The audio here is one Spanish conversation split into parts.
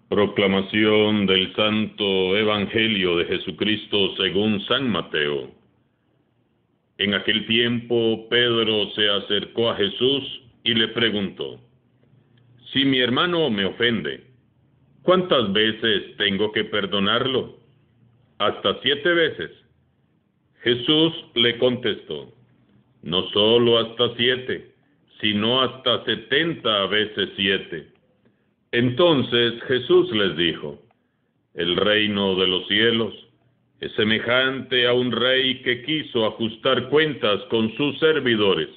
Proclamación del Santo Evangelio de Jesucristo según San Mateo. En aquel tiempo Pedro se acercó a Jesús y le preguntó: Si mi hermano me ofende, ¿cuántas veces tengo que perdonarlo? ¿Hasta 7 veces? Jesús le contestó: No solo hasta 7, sino hasta 70 veces 7. Entonces Jesús les dijo: El reino de los cielos es semejante a un rey que quiso ajustar cuentas con sus servidores.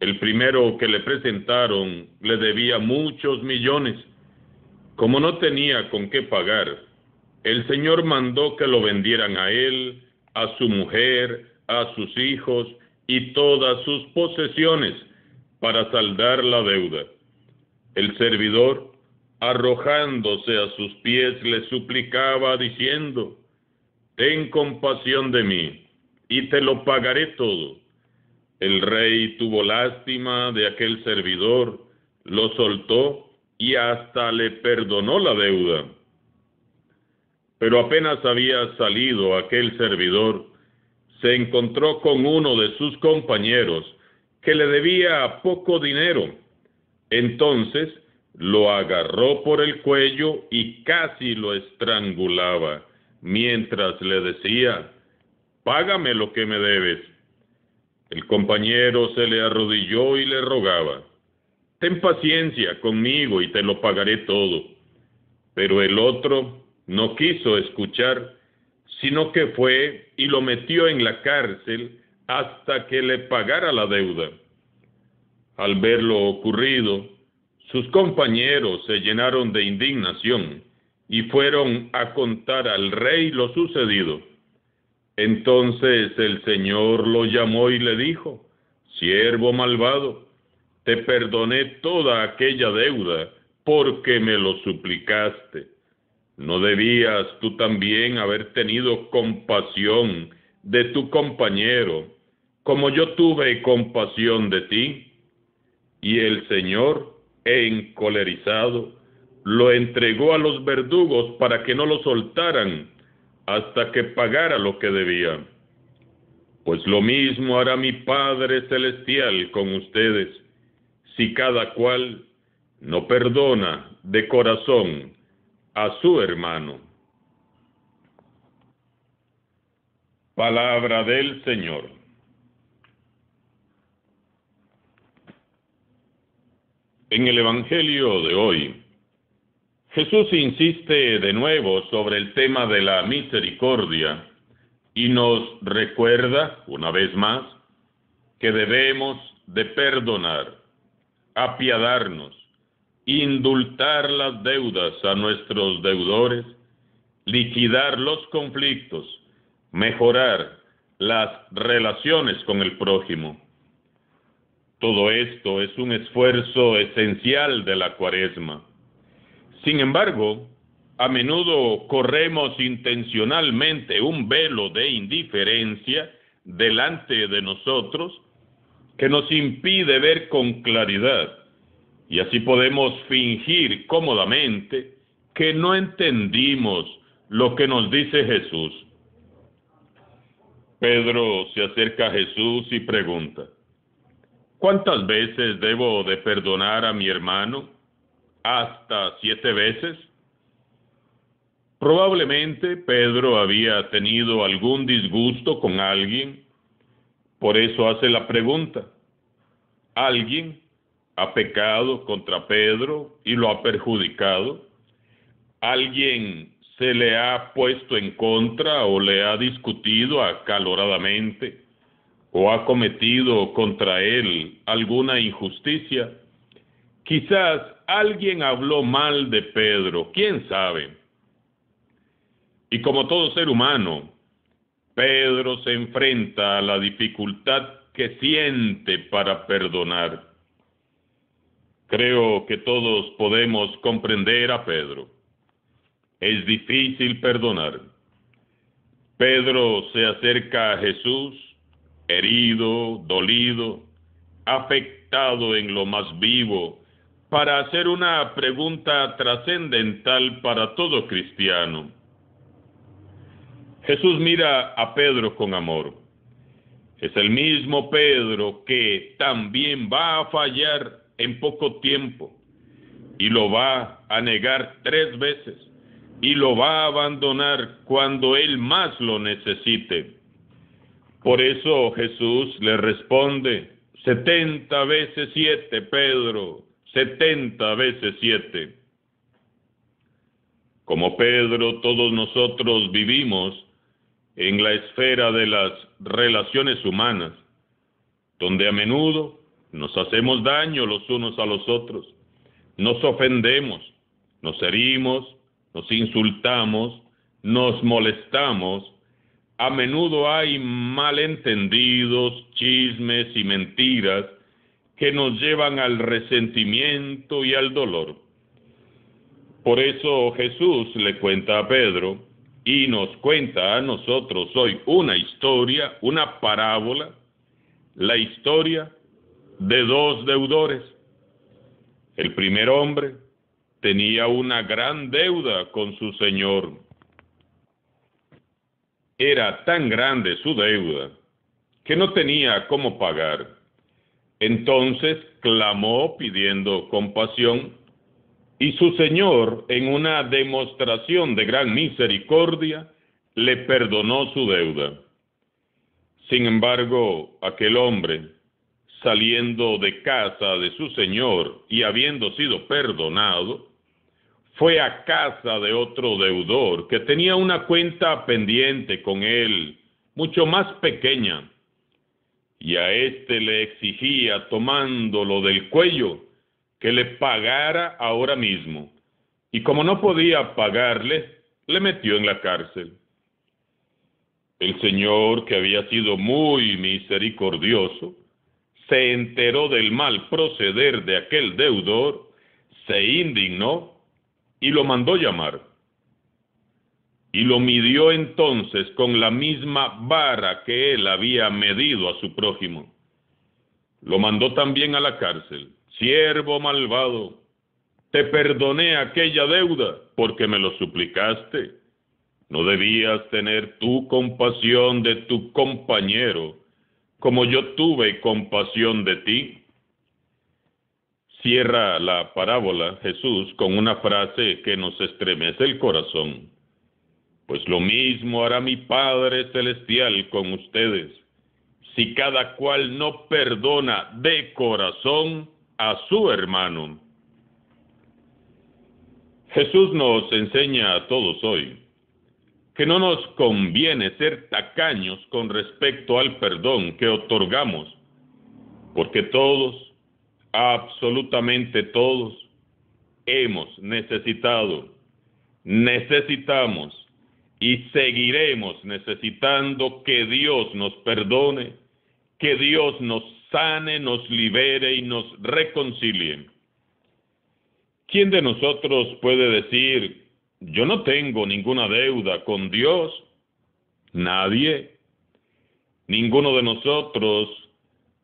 El primero que le presentaron le debía muchos millones. Como no tenía con qué pagar, el Señor mandó que lo vendieran a él, a su mujer, a sus hijos y todas sus posesiones para saldar la deuda. El servidor, arrojándose a sus pies, le suplicaba diciendo: Ten compasión de mí, y te lo pagaré todo. El rey tuvo lástima de aquel servidor, lo soltó y hasta le perdonó la deuda. Pero apenas había salido aquel servidor, se encontró con uno de sus compañeros que le debía poco dinero. Entonces lo agarró por el cuello y casi lo estrangulaba, mientras le decía: Págame lo que me debes. El compañero se le arrodilló y le rogaba: Ten paciencia conmigo y te lo pagaré todo. Pero el otro no quiso escuchar, sino que fue y lo metió en la cárcel hasta que le pagara la deuda. Al ver lo ocurrido, sus compañeros se llenaron de indignación y fueron a contar al rey lo sucedido. Entonces el Señor lo llamó y le dijo: Siervo malvado, te perdoné toda aquella deuda porque me lo suplicaste. ¿No debías tú también haber tenido compasión de tu compañero, como yo tuve compasión de ti? Y el Señor, encolerizado, lo entregó a los verdugos para que no lo soltaran hasta que pagara lo que debía. Pues lo mismo hará mi Padre Celestial con ustedes, si cada cual no perdona de corazón a su hermano. Palabra del Señor. En el Evangelio de hoy, Jesús insiste de nuevo sobre el tema de la misericordia y nos recuerda, una vez más, que debemos de perdonar, apiadarnos, indultar las deudas a nuestros deudores, liquidar los conflictos, mejorar las relaciones con el prójimo. Todo esto es un esfuerzo esencial de la Cuaresma. Sin embargo, a menudo corremos intencionalmente un velo de indiferencia delante de nosotros que nos impide ver con claridad, y así podemos fingir cómodamente que no entendimos lo que nos dice Jesús. Pedro se acerca a Jesús y pregunta: ¿Cuántas veces debo de perdonar a mi hermano? ¿Hasta 7 veces? Probablemente Pedro había tenido algún disgusto con alguien, por eso hace la pregunta. ¿Alguien ha pecado contra Pedro y lo ha perjudicado? ¿Alguien se le ha puesto en contra o le ha discutido acaloradamente o ha cometido contra él alguna injusticia? Quizás alguien habló mal de Pedro, quién sabe. Y como todo ser humano, Pedro se enfrenta a la dificultad que siente para perdonar. Creo que todos podemos comprender a Pedro. Es difícil perdonar. Pedro se acerca a Jesús, herido, dolido, afectado en lo más vivo para hacer una pregunta trascendental para todo cristiano. Jesús mira a Pedro con amor. Es el mismo Pedro que también va a fallar en poco tiempo y lo va a negar 3 veces y lo va a abandonar cuando él más lo necesite. Por eso Jesús le responde: 70 veces 7, Pedro, 70 veces 7. Como Pedro, todos nosotros vivimos en la esfera de las relaciones humanas, donde a menudo nos hacemos daño los unos a los otros, nos ofendemos, nos herimos, nos insultamos, nos molestamos. A menudo hay malentendidos, chismes y mentiras que nos llevan al resentimiento y al dolor. Por eso Jesús le cuenta a Pedro y nos cuenta a nosotros hoy una historia, una parábola, la historia de 2 deudores. El primer hombre tenía una gran deuda con su señor. Era tan grande su deuda que no tenía cómo pagar. Entonces clamó pidiendo compasión y su señor, en una demostración de gran misericordia, le perdonó su deuda. Sin embargo, aquel hombre, saliendo de casa de su señor y habiendo sido perdonado, fue a casa de otro deudor que tenía una cuenta pendiente con él, mucho más pequeña, y a éste le exigía, tomándolo del cuello, que le pagara ahora mismo, y como no podía pagarle, le metió en la cárcel. El Señor, que había sido muy misericordioso, se enteró del mal proceder de aquel deudor, se indignó y lo mandó llamar. Y lo midió entonces con la misma vara que él había medido a su prójimo. Lo mandó también a la cárcel. Siervo malvado, te perdoné aquella deuda porque me lo suplicaste. ¿No debías tener tú compasión de tu compañero como yo tuve compasión de ti? Cierra la parábola Jesús con una frase que nos estremece el corazón. Pues lo mismo hará mi Padre Celestial con ustedes, si cada cual no perdona de corazón a su hermano. Jesús nos enseña a todos hoy que no nos conviene ser tacaños con respecto al perdón que otorgamos, porque todos, absolutamente todos, hemos necesitado, necesitamos y seguiremos necesitando que Dios nos perdone, que Dios nos sane, nos libere y nos reconcilie. ¿Quién de nosotros puede decir: yo no tengo ninguna deuda con Dios? Nadie. Ninguno de nosotros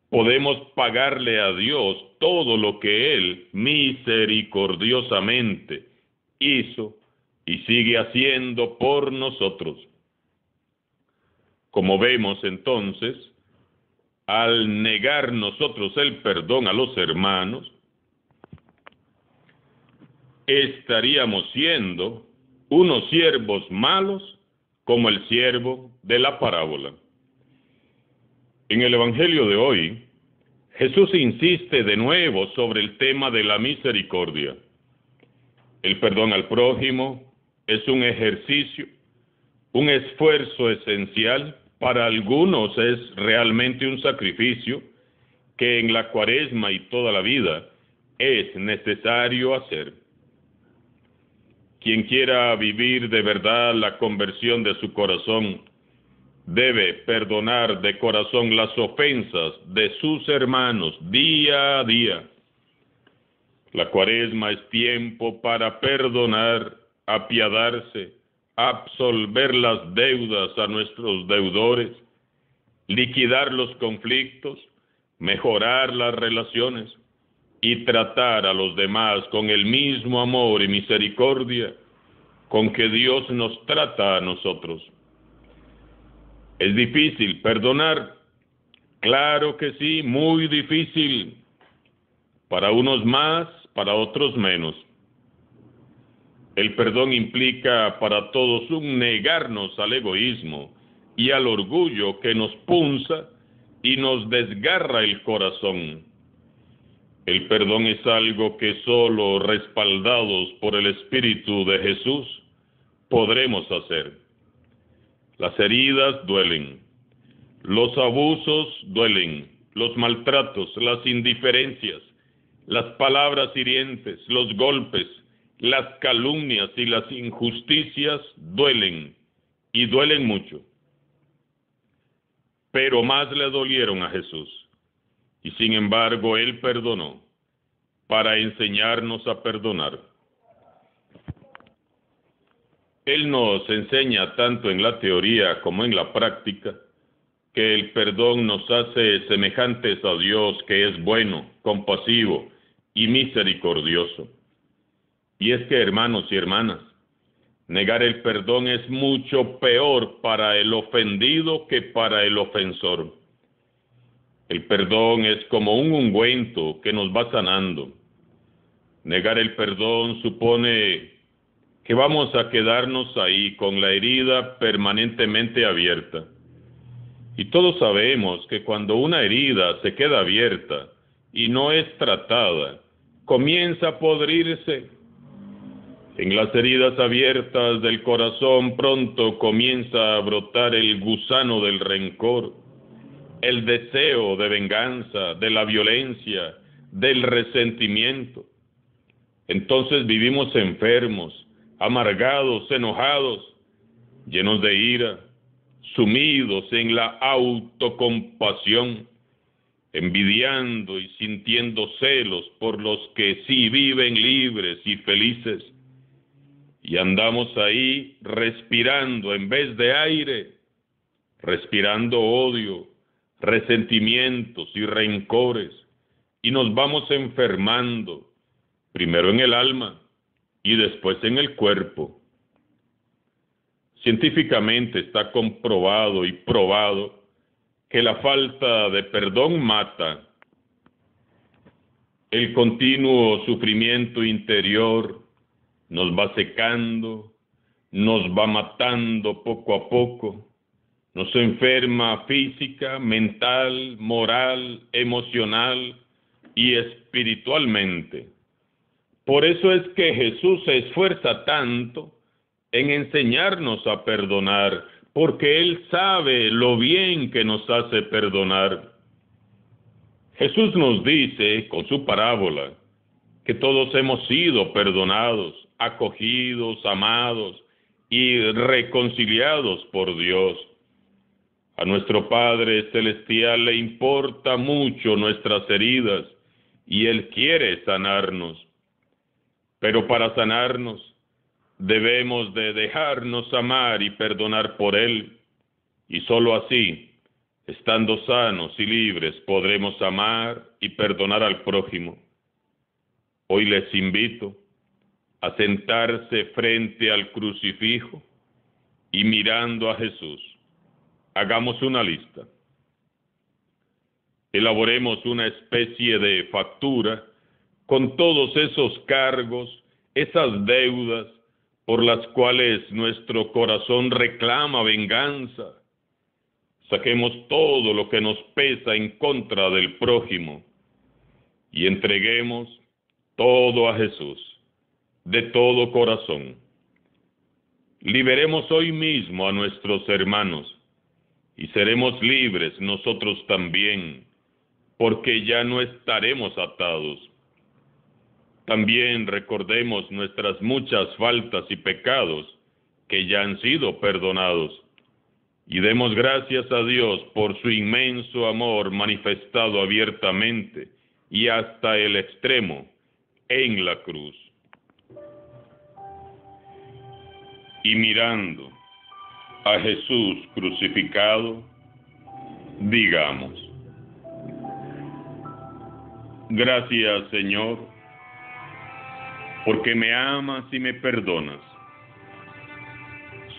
podemos pagarle a Dios todo lo que Él misericordiosamente hizo y sigue haciendo por nosotros. Como vemos entonces, al negar nosotros el perdón a los hermanos, estaríamos siendo unos siervos malos como el siervo de la parábola. En el Evangelio de hoy, Jesús insiste de nuevo sobre el tema de la misericordia. El perdón al prójimo es un ejercicio, un esfuerzo esencial. Para algunos es realmente un sacrificio que en la Cuaresma y toda la vida es necesario hacer. Quien quiera vivir de verdad la conversión de su corazón debe perdonar de corazón las ofensas de sus hermanos día a día. La Cuaresma es tiempo para perdonar, apiadarse, absolver las deudas a nuestros deudores, liquidar los conflictos, mejorar las relaciones y tratar a los demás con el mismo amor y misericordia con que Dios nos trata a nosotros. ¿Es difícil perdonar? Claro que sí, muy difícil. Para unos más, para otros menos. El perdón implica para todos un negarnos al egoísmo y al orgullo que nos punza y nos desgarra el corazón. El perdón es algo que solo respaldados por el Espíritu de Jesús podremos hacer. Las heridas duelen, los abusos duelen, los maltratos, las indiferencias, las palabras hirientes, los golpes, las calumnias y las injusticias duelen, y duelen mucho. Pero más le dolieron a Jesús, y sin embargo Él perdonó, para enseñarnos a perdonar. Él nos enseña tanto en la teoría como en la práctica, que el perdón nos hace semejantes a Dios, que es bueno, compasivo y misericordioso. Y es que, hermanos y hermanas, negar el perdón es mucho peor para el ofendido que para el ofensor. El perdón es como un ungüento que nos va sanando. Negar el perdón supone que vamos a quedarnos ahí con la herida permanentemente abierta. Y todos sabemos que cuando una herida se queda abierta y no es tratada, comienza a podrirse. En las heridas abiertas del corazón pronto comienza a brotar el gusano del rencor, el deseo de venganza, de la violencia, del resentimiento. Entonces vivimos enfermos, amargados, enojados, llenos de ira, sumidos en la autocompasión, envidiando y sintiendo celos por los que sí viven libres y felices. Y andamos ahí respirando en vez de aire, respirando odio, resentimientos y rencores, y nos vamos enfermando, primero en el alma y después en el cuerpo. Científicamente está comprobado y probado que la falta de perdón mata. El continuo sufrimiento interior nos va secando, nos va matando poco a poco, nos enferma física, mental, moral, emocional y espiritualmente. Por eso es que Jesús se esfuerza tanto en enseñarnos a perdonar, porque Él sabe lo bien que nos hace perdonar. Jesús nos dice, con su parábola, que todos hemos sido perdonados, acogidos, amados y reconciliados por Dios. A nuestro Padre Celestial le importa mucho nuestras heridas y Él quiere sanarnos. Pero para sanarnos debemos de dejarnos amar y perdonar por Él, y sólo así, estando sanos y libres, podremos amar y perdonar al prójimo. Hoy les invito a sentarse frente al crucifijo y mirando a Jesús, hagamos una lista. Elaboremos una especie de factura con todos esos cargos, esas deudas por las cuales nuestro corazón reclama venganza. Saquemos todo lo que nos pesa en contra del prójimo y entreguemos todo a Jesús, de todo corazón. Liberemos hoy mismo a nuestros hermanos y seremos libres nosotros también, porque ya no estaremos atados. También recordemos nuestras muchas faltas y pecados que ya han sido perdonados, y demos gracias a Dios por su inmenso amor manifestado abiertamente y hasta el extremo en la cruz. Y mirando a Jesús crucificado, digamos: Gracias, Señor, porque me amas y me perdonas.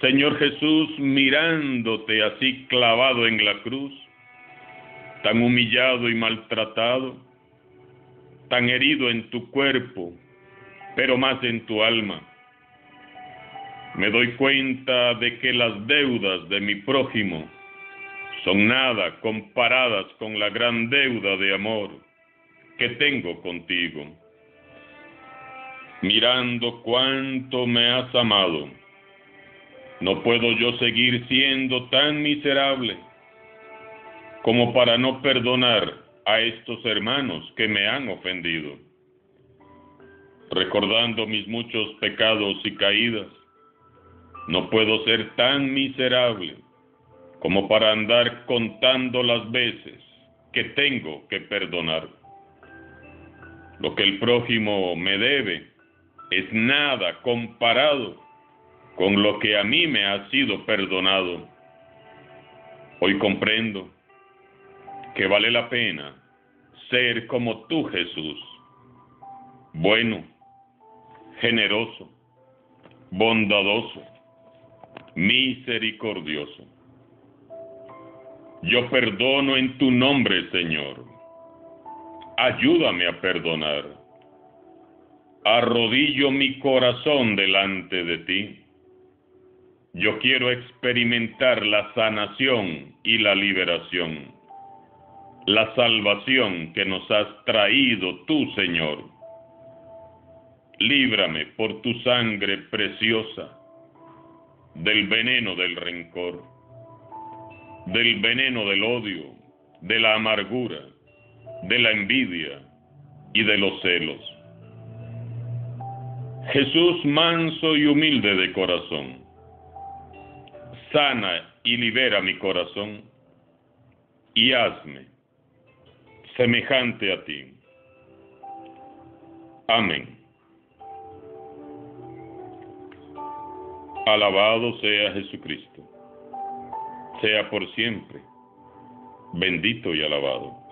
Señor Jesús, mirándote así clavado en la cruz, tan humillado y maltratado, tan herido en tu cuerpo, pero más en tu alma, me doy cuenta de que las deudas de mi prójimo son nada comparadas con la gran deuda de amor que tengo contigo. Mirando cuánto me has amado, no puedo yo seguir siendo tan miserable como para no perdonar a estos hermanos que me han ofendido. Recordando mis muchos pecados y caídas, no puedo ser tan miserable como para andar contando las veces que tengo que perdonar. Lo que el prójimo me debe es nada comparado con lo que a mí me ha sido perdonado. Hoy comprendo que vale la pena ser como tú, Jesús, bueno, generoso, bondadoso, misericordioso. Yo perdono en tu nombre, Señor. Ayúdame a perdonar. Arrodillo mi corazón delante de ti. Yo quiero experimentar la sanación y la liberación, la salvación que nos has traído tú, Señor. Líbrame por tu sangre preciosa del veneno del rencor, del veneno del odio, de la amargura, de la envidia y de los celos. Jesús manso y humilde de corazón, sana y libera mi corazón y hazme semejante a ti. Amén. Alabado sea Jesucristo. Sea por siempre bendito y alabado.